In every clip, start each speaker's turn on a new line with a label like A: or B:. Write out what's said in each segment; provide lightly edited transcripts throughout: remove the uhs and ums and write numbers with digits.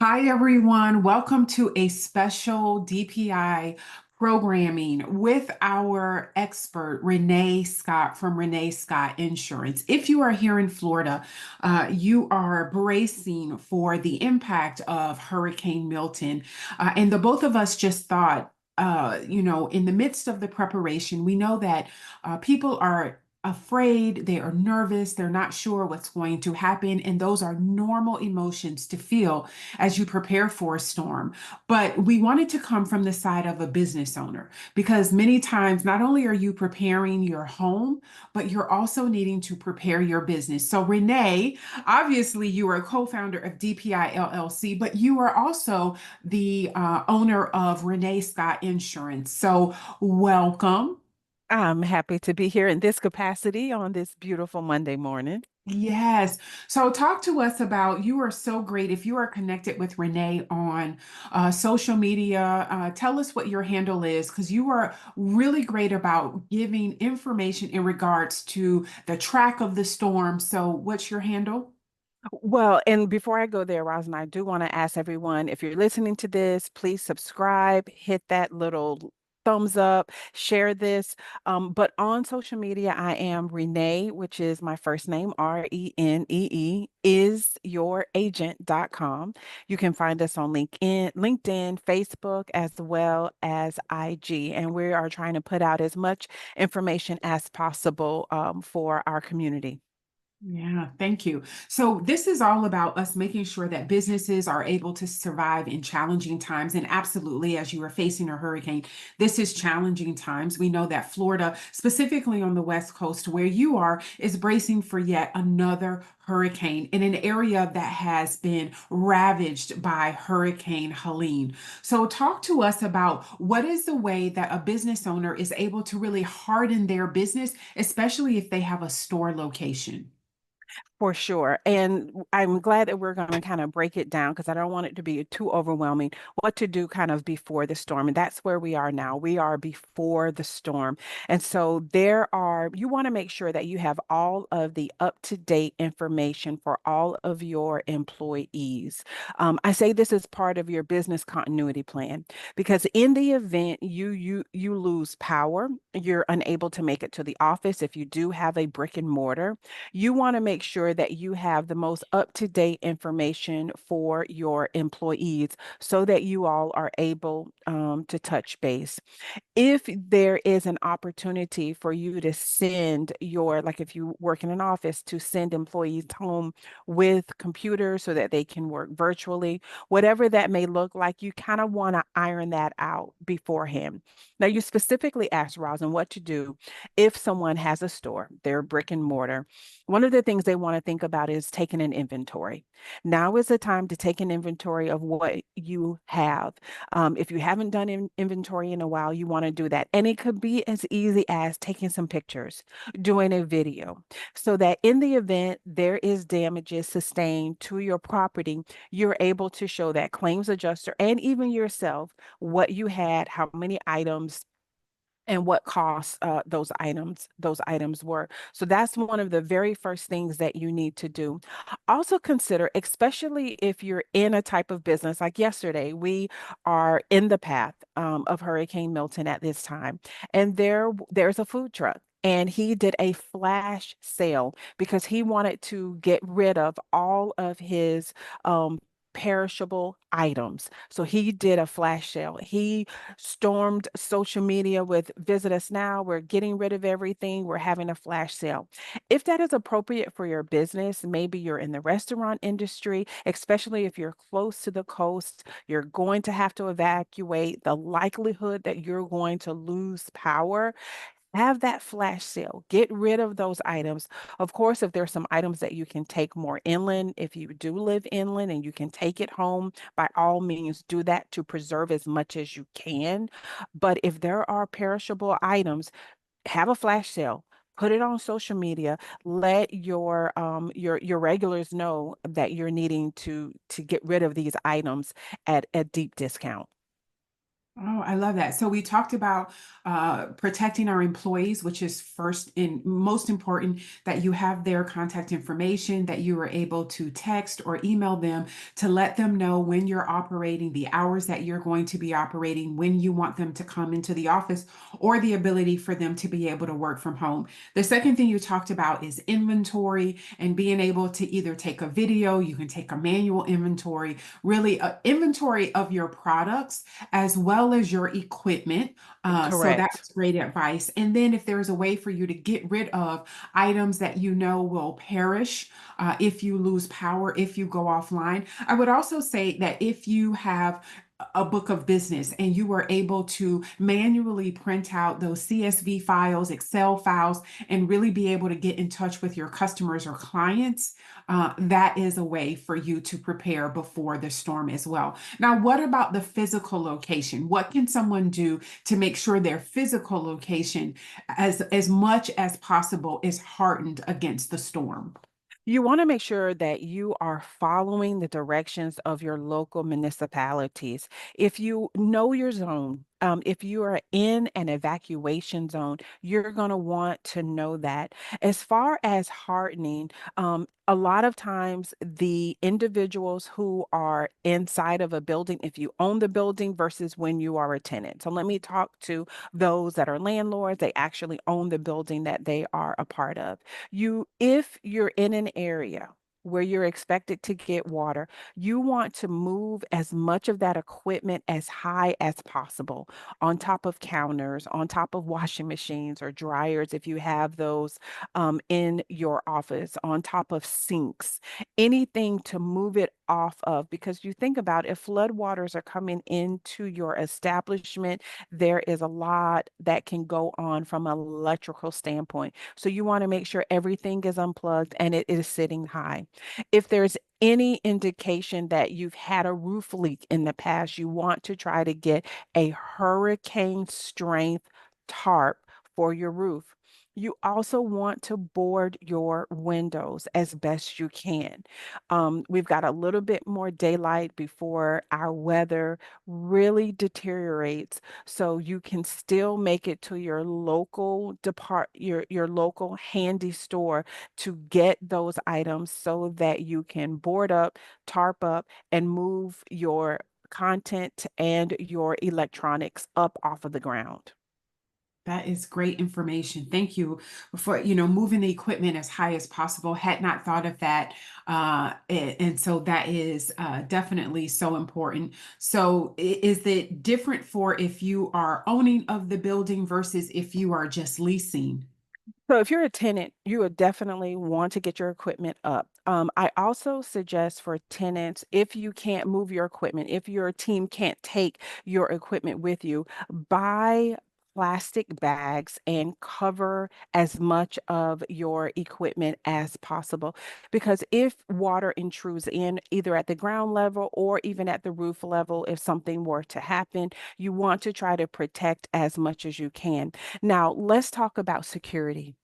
A: Hi, everyone. Welcome to a special DPI programming with our expert, Renee Scott from Renee Scott Insurance. If you are here in Florida, you are bracing for the impact of Hurricane Milton. And the both of us just thought, in the midst of the preparation, we know that people are afraid, they are nervous, they're not sure what's going to happen, and those are normal emotions to feel as you prepare for a storm. But we wanted to come from the side of a business owner because many times, not only are you preparing your home, but you're also needing to prepare your business. So, Renee, obviously, you are a co founder of DPI LLC, but you are also the owner of Renee Scott Insurance. So, welcome.
B: I'm happy to be here in this capacity on this beautiful Monday morning.
A: Yes. So talk to us about, you are so great. If you are connected with Renee on social media, tell us what your handle is because you are really great about giving information in regards to the track of the storm. So what's your handle?
B: Well, and before I go there, Rosin, I do want to ask everyone if you're listening to this, please subscribe, hit that little thumbs up, share this. But on social media, I am Renee, which is my first name, Renee, is your agent.com. You can find us on LinkedIn, Facebook, as well as IG. And we are trying to put out as much information as possible for our community.
A: Yeah, thank you. So, this is all about us making sure that businesses are able to survive in challenging times. And absolutely, as you are facing a hurricane, this is challenging times. We know that Florida, specifically on the West Coast where you are, is bracing for yet another hurricane in an area that has been ravaged by Hurricane Helene. So, talk to us about what is the way that a business owner is able to really harden their business, especially if they have a store location.
B: For sure. And I'm glad that we're going to kind of break it down because I don't want it to be too overwhelming. What to do kind of before the storm. And that's where we are now. We are before the storm. And so you want to make sure that you have all of the up-to-date information for all of your employees. I say this as part of your business continuity plan because in the event you lose power, you're unable to make it to the office if you do have a brick and mortar. You want to make sure that you have the most up-to-date information for your employees so that you all are able to touch base. If there is an opportunity for you to send like if you work in an office, to send employees home with computers so that they can work virtually, whatever that may look like, you kind of want to iron that out beforehand. Now, you specifically asked Rosin what to do if someone has a store, they're brick and mortar. One of the things they want to think about is taking an inventory. Now is the time to take an inventory of what you have. If you haven't done inventory in a while, you want to do that. And it could be as easy as taking some pictures, doing a video, so that in the event there is damages sustained to your property, you're able to show that claims adjuster and even yourself what you had, how many items and what costs those items were. So that's one of the very first things that you need to do. Also consider, especially if you're in a type of business like yesterday, we are in the path of Hurricane Milton at this time, and there's a food truck. And he did a flash sale because he wanted to get rid of all of his perishable items. So he did a flash sale. He stormed social media with visit us now. We're getting rid of everything. We're having a flash sale. If that is appropriate for your business, maybe you're in the restaurant industry, especially if you're close to the coast, you're going to have to evacuate. The likelihood that you're going to lose power, have that flash sale. Get rid of those items. Of course, if there's some items that you can take more inland, if you do live inland and you can take it home, by all means, do that to preserve as much as you can. But if there are perishable items, have a flash sale. Put it on social media. Let your regulars know that you're needing to get rid of these items at a deep discount.
A: Oh, I love that. So we talked about protecting our employees, which is first and most important, that you have their contact information, that you are able to text or email them to let them know when you're operating, the hours that you're going to be operating, when you want them to come into the office, or the ability for them to be able to work from home. The second thing you talked about is inventory and being able to either take a video, you can take a manual inventory, really inventory of your products as well as your equipment. So
B: Correct.
A: that's great advice. And then if there's a way for you to get rid of items that you know will perish if you lose power, if you go offline, I would also say that if you have a book of business and you were able to manually print out those CSV files, Excel files, and really be able to get in touch with your customers or clients, that is a way for you to prepare before the storm as well. Now, what about the physical location? What can someone do to make sure their physical location, as much as possible, is hardened against the storm?
B: You want to make sure that you are following the directions of your local municipalities. If you know your zone, if you are in an evacuation zone, you're going to want to know that. As far as hardening, a lot of times the individuals who are inside of a building, if you own the building versus when you are a tenant. So let me talk to those that are landlords, they actually own the building that they are a part of. If you're in an area where you're expected to get water, you want to move as much of that equipment as high as possible on top of counters, on top of washing machines or dryers, if you have those in your office, on top of sinks, anything to move it off of. Because you think about if floodwaters are coming into your establishment, there is a lot that can go on from an electrical standpoint. So you want to make sure everything is unplugged and it is sitting high. If there's any indication that you've had a roof leak in the past, you want to try to get a hurricane strength tarp for your roof. You also want to board your windows as best you can. We've got a little bit more daylight before our weather really deteriorates, so you can still make it to your local your local handy store to get those items so that you can board up, tarp up, and move your content and your electronics up off of the ground.
A: That is great information. Thank you for, moving the equipment as high as possible. Had not thought of that. And so that is definitely so important. So is it different for if you are owning of the building versus if you are just leasing?
B: So if you're a tenant, you would definitely want to get your equipment up. I also suggest for tenants, if you can't move your equipment, if your team can't take your equipment with you, buy plastic bags and cover as much of your equipment as possible. Because if water intrudes in either at the ground level or even at the roof level, if something were to happen, you want to try to protect as much as you can. Now, let's talk about security.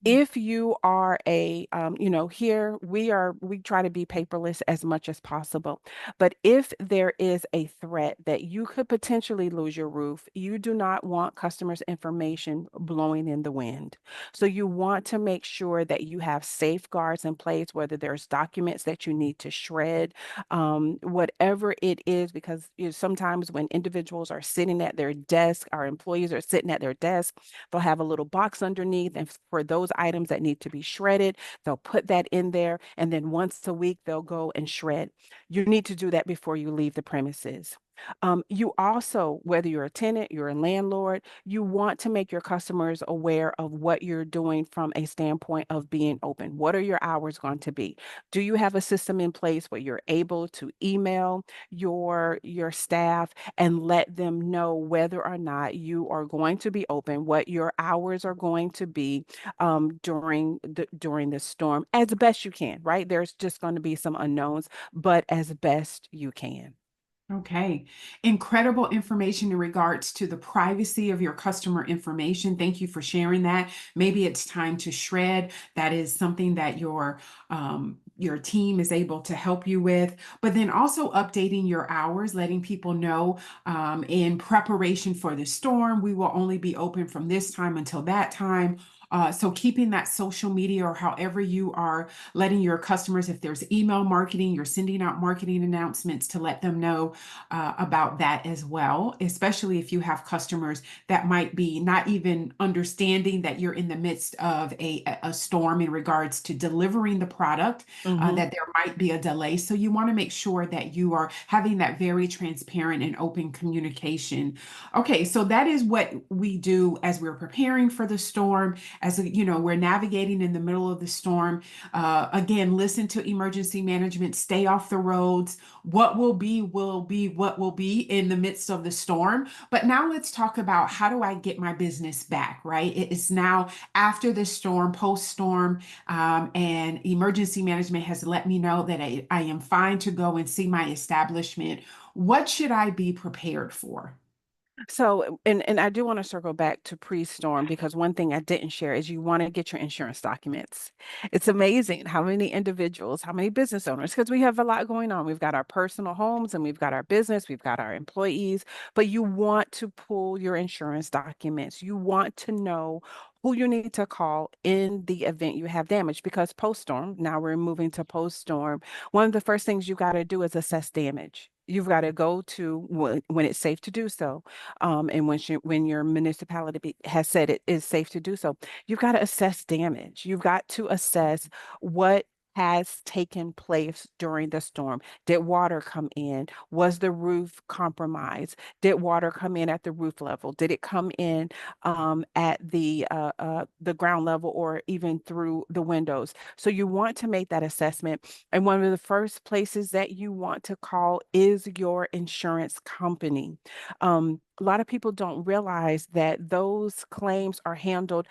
B: If you are here we try to be paperless as much as possible. But if there is a threat that you could potentially lose your roof, you do not want customers' information blowing in the wind. So you want to make sure that you have safeguards in place, whether there's documents that you need to shred, whatever it is, because sometimes when individuals are sitting at their desk, our employees are sitting at their desk, they'll have a little box underneath, and for those items that need to be shredded, they'll put that in there. And then once a week, they'll go and shred. You need to do that before you leave the premises. You also, whether you're a tenant, you're a landlord, you want to make your customers aware of what you're doing from a standpoint of being open. What are your hours going to be? Do you have a system in place where you're able to email your staff and let them know whether or not you are going to be open, what your hours are going to be during the storm, as best you can, right? There's just going to be some unknowns, but as best you can.
A: Okay. Incredible information in regards to the privacy of your customer information. Thank you for sharing that. Maybe it's time to shred. That is something that your your team is able to help you with, but then also updating your hours, letting people know in preparation for the storm, we will only be open from this time until that time. So keeping that social media or however you are letting your customers, if there's email marketing, you're sending out marketing announcements to let them know about that as well, especially if you have customers that might be not even understanding that you're in the midst of a storm in regards to delivering the product,
B: Hmm.
A: that there might be a delay. So you want to make sure that you are having that very transparent and open communication. Okay, so that is what we do as we're preparing for the storm, as we're navigating in the middle of the storm. Again, listen to emergency management, stay off the roads. What will be what will be in the midst of the storm. But now let's talk about how do I get my business back, right? It is now after the storm, post storm, and emergency management has let me know that I am fine to go and see my establishment. What should I be prepared for?
B: So, and I do want to circle back to pre-storm because one thing I didn't share is you want to get your insurance documents. It's amazing how many individuals, how many business owners, because we have a lot going on. We've got our personal homes and we've got our business, we've got our employees, but you want to pull your insurance documents. You want to know who you need to call in the event you have damage because post-storm, now we're moving to post-storm. One of the first things you got to do is assess damage. You've got to go to when it's safe to do so, and when your municipality has said it is safe to do so, you've got to assess damage. You've got to assess what has taken place during the storm. Did water come in? Was the roof compromised? Did water come in at the roof level? Did it come in at the ground level or even through the windows? So you want to make that assessment. And one of the first places that you want to call is your insurance company. A lot of people don't realize that those claims are handled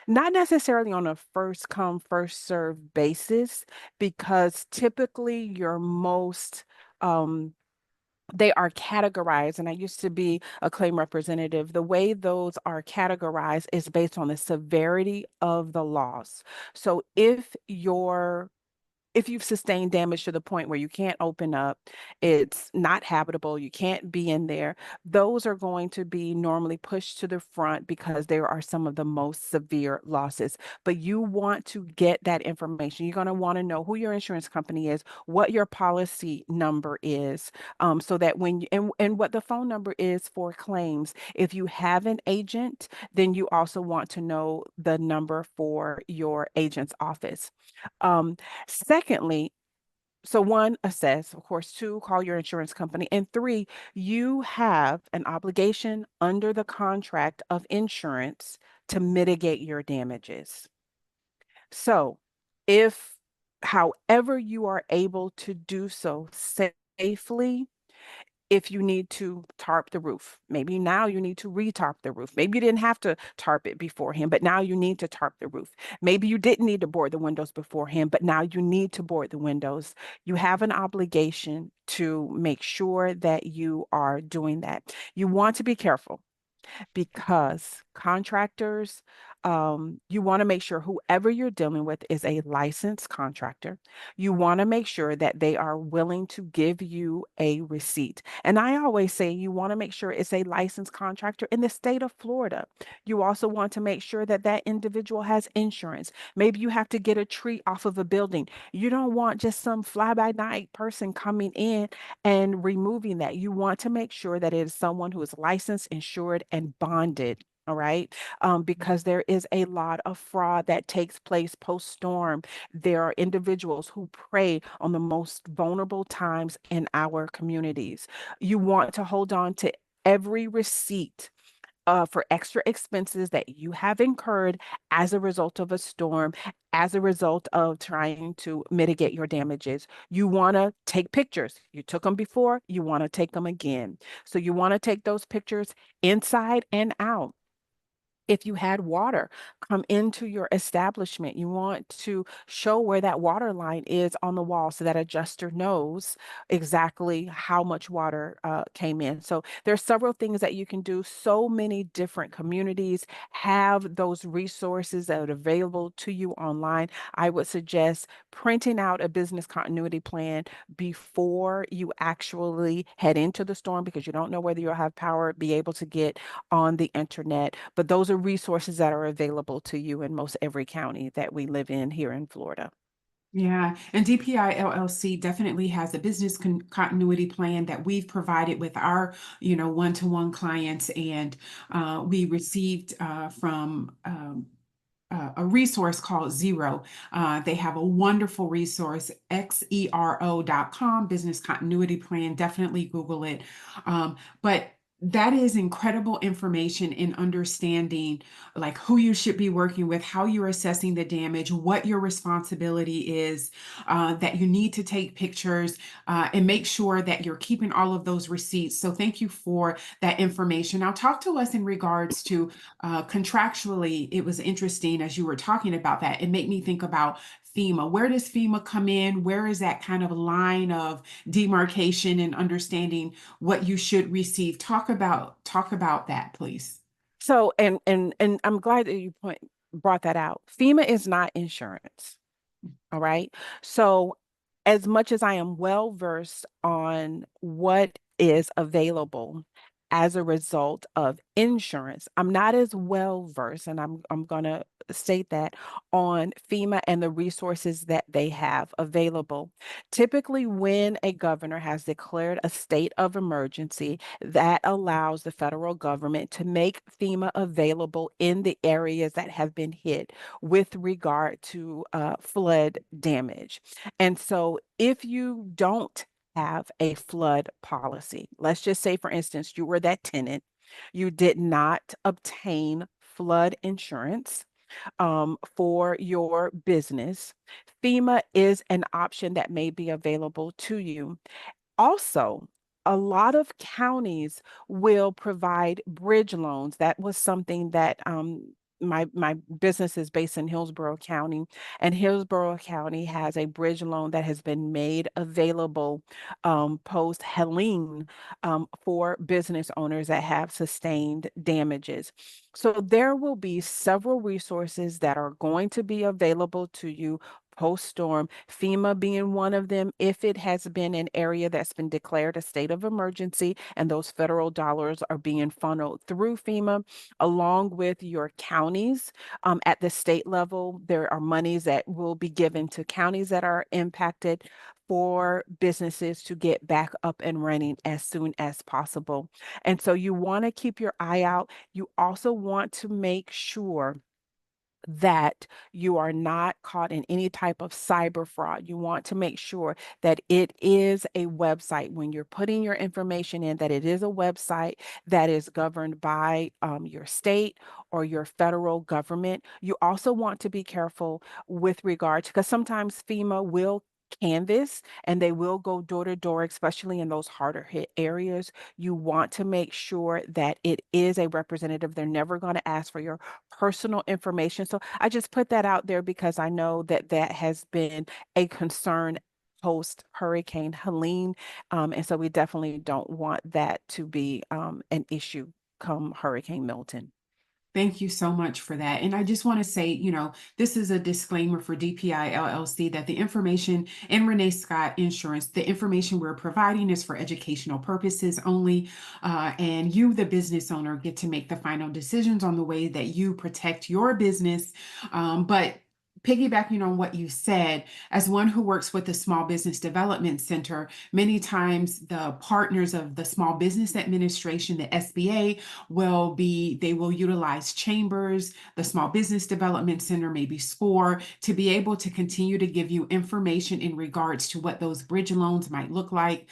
B: not necessarily on a first come, first served basis, because typically your most they are categorized, and I used to be a claim representative. The way those are categorized is based on the severity of the loss. So if you've sustained damage to the point where you can't open up, it's not habitable, you can't be in there, those are going to be normally pushed to the front because there are some of the most severe losses. But you want to get that information. You're going to want to know who your insurance company is, what your policy number is, so that and what the phone number is for claims. If you have an agent, then you also want to know the number for your agent's office. Um, Secondly, so one, assess, of course, two, call your insurance company, and three, you have an obligation under the contract of insurance to mitigate your damages. So if, however, you are able to do so safely, if you need to tarp the roof. Maybe now you need to re-tarp the roof. Maybe you didn't have to tarp it beforehand, but now you need to tarp the roof. Maybe you didn't need to board the windows beforehand, but now you need to board the windows. You have an obligation to make sure that you are doing that. You want to be careful because contractors, you want to make sure whoever you're dealing with is a licensed contractor. You want to make sure that they are willing to give you a receipt. And I always say you want to make sure it's a licensed contractor in the state of Florida. You also want to make sure that that individual has insurance. Maybe you have to get a tree off of a building. You don't want just some fly by night person coming in and removing that. You want to make sure that it is someone who is licensed, insured, and bonded. All right. Because there is a lot of fraud that takes place post storm. There are individuals who prey on the most vulnerable times in our communities. You want to hold on to every receipt for extra expenses that you have incurred as a result of a storm, as a result of trying to mitigate your damages. You want to take pictures. You took them before, you want to take them again. So you want to take those pictures inside and out. If you had water come into your establishment, you want to show where that water line is on the wall so that adjuster knows exactly how much water came in. So there's several things that you can do. So many different communities have those resources that are available to you online. I would suggest printing out a business continuity plan before you actually head into the storm because you don't know whether you'll have power, be able to get on the internet. But those are resources that are available to you in most every county that we live in here in Florida.
A: Yeah, and DPI LLC definitely has a business continuity plan that we've provided with our, one-to-one clients, and we received from a resource called Zero. They have a wonderful resource, xero.com, business continuity plan. Definitely Google it. But that is incredible information in understanding like who you should be working with, how you're assessing the damage, what your responsibility is, that you need to take pictures and make sure that you're keeping all of those receipts. So thank you for that information. Now talk to us in regards to contractually. It was interesting as you were talking about that. It made me think about FEMA. Where does FEMA come in? Where is that kind of line of demarcation and understanding what you should receive? Talk about that, please.
B: So, and I'm glad that you brought that out. FEMA is not insurance. All right. So, as much as I am well versed on what is available as a result of insurance, I'm not as well versed, and I'm gonna state that on FEMA and the resources that they have available. Typically, when a governor has declared a state of emergency, that allows the federal government to make FEMA available in the areas that have been hit with regard to flood damage. And so if you don't have a flood policy, let's just say, for instance, you were that tenant, you did not obtain flood insurance for your business, FEMA is an option that may be available to you. Also, a lot of counties will provide bridge loans. That was something that my business is based in Hillsborough County, and Hillsborough County has a bridge loan that has been made available post Helene for business owners that have sustained damages. So there will be several resources that are going to be available to you post-storm, FEMA being one of them, if it has been an area that's been declared a state of emergency and those federal dollars are being funneled through FEMA, along with your counties. At the state level, there are monies that will be given to counties that are impacted for businesses to get back up and running as soon as possible. And so you want to keep your eye out. You also want to make sure that you are not caught in any type of cyber fraud. You want to make sure that it is a website when you're putting your information in, that it is a website that is governed by your state or your federal government. You also want to be careful with regard to, because sometimes FEMA will canvas and they will go door to door, especially in those harder hit areas. You want to make sure that it is a representative. They're never going to ask for your personal information. So I just put that out there because I know that that has been a concern post Hurricane Helene. And so we definitely don't want that to be an issue come Hurricane Milton.
A: Thank you so much for that. And I just want to say, this is a disclaimer for DPI LLC that the information in Renee Scott Insurance, the information we're providing is for educational purposes only. And you, the business owner, get to make the final decisions on the way that you protect your business. But piggybacking on what you said, as one who works with the Small Business Development Center, many times the partners of the Small Business Administration, the SBA, they will utilize chambers, the Small Business Development Center, maybe SCORE, to be able to continue to give you information in regards to what those bridge loans might look like.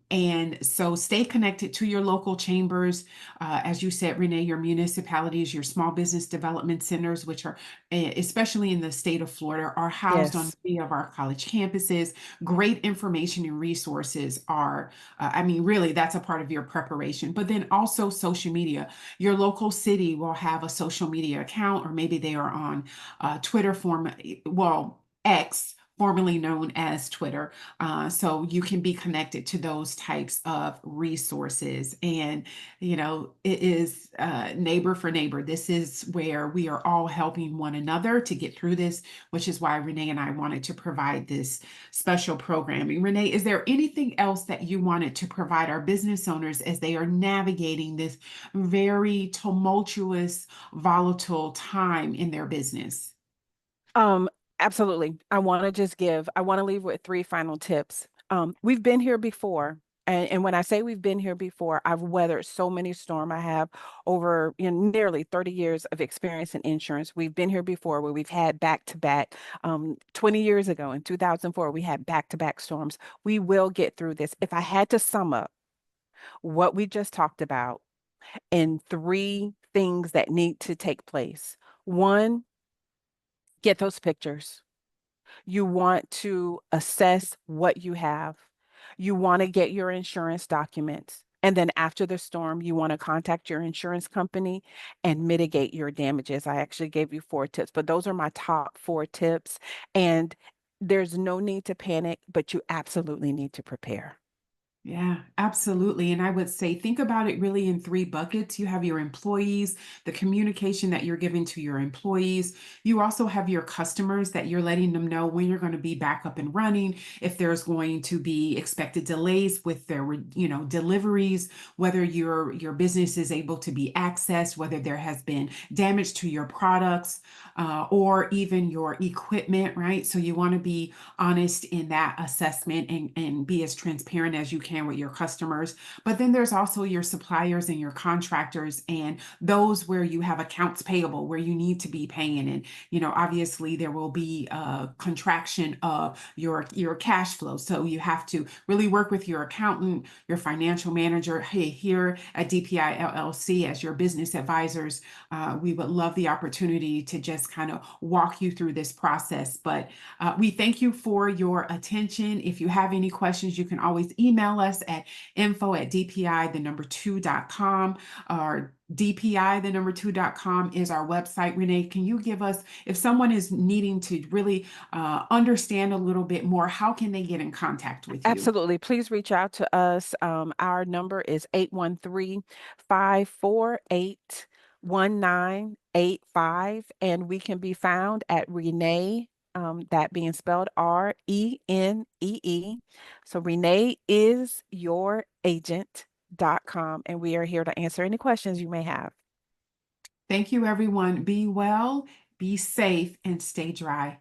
A: And so stay connected to your local chambers. As you said, Renee, your municipalities, your small business development centers, which are especially in in the state of Florida are housed on
B: Yes.
A: many of our college campuses. Great information and resources are, I mean, really, that's a part of your preparation. But then also social media. Your local city will have a social media account, or maybe they are on Twitter well, X, formerly known as Twitter. So you can be connected to those types of resources. And, it is neighbor for neighbor. This is where we are all helping one another to get through this, which is why Renee and I wanted to provide this special programming. Renee, is there anything else that you wanted to provide our business owners as they are navigating this very tumultuous, volatile time in their business?
B: Um, Absolutely. I want to leave with three final tips. We've been here before. And when I say we've been here before, I've weathered so many storms. I have over nearly 30 years of experience in insurance. We've been here before where we've had back to back. 20 years ago in 2004, we had back to back storms. We will get through this. If I had to sum up what we just talked about in three things that need to take place, one, get those pictures. You want to assess what you have. You want to get your insurance documents. And then after the storm, you want to contact your insurance company and mitigate your damages. I actually gave you four tips, but those are my top four tips. And there's no need to panic, but you absolutely need to prepare.
A: Yeah, absolutely. And I would say, think about it really in three buckets. You have your employees, the communication that you're giving to your employees. You also have your customers that you're letting them know when you're going to be back up and running, if there's going to be expected delays with their, deliveries, whether your business is able to be accessed, whether there has been damage to your products, or even your equipment, right? So you want to be honest in that assessment and be as transparent as you can with your customers. But then there's also your suppliers and your contractors and those where you have accounts payable where you need to be paying. And, obviously there will be a contraction of your cash flow. So you have to really work with your accountant, your financial manager. Hey, here at DPI LLC as your business advisors, we would love the opportunity to just kind of walk you through this process. But we thank you for your attention. If you have any questions, you can always email us at info@dpi, the number 2.com, or DPI, the number 2.com is our website. Renee, can you give us, if someone is needing to really understand a little bit more, how can they get in contact with you?
B: Absolutely. Please reach out to us. Our number is 813-548-1985, and we can be found at Renee, that being spelled Renee. So Renee is your agent.com, and we are here to answer any questions you may have.
A: Thank you, everyone. Be well, be safe, and stay dry.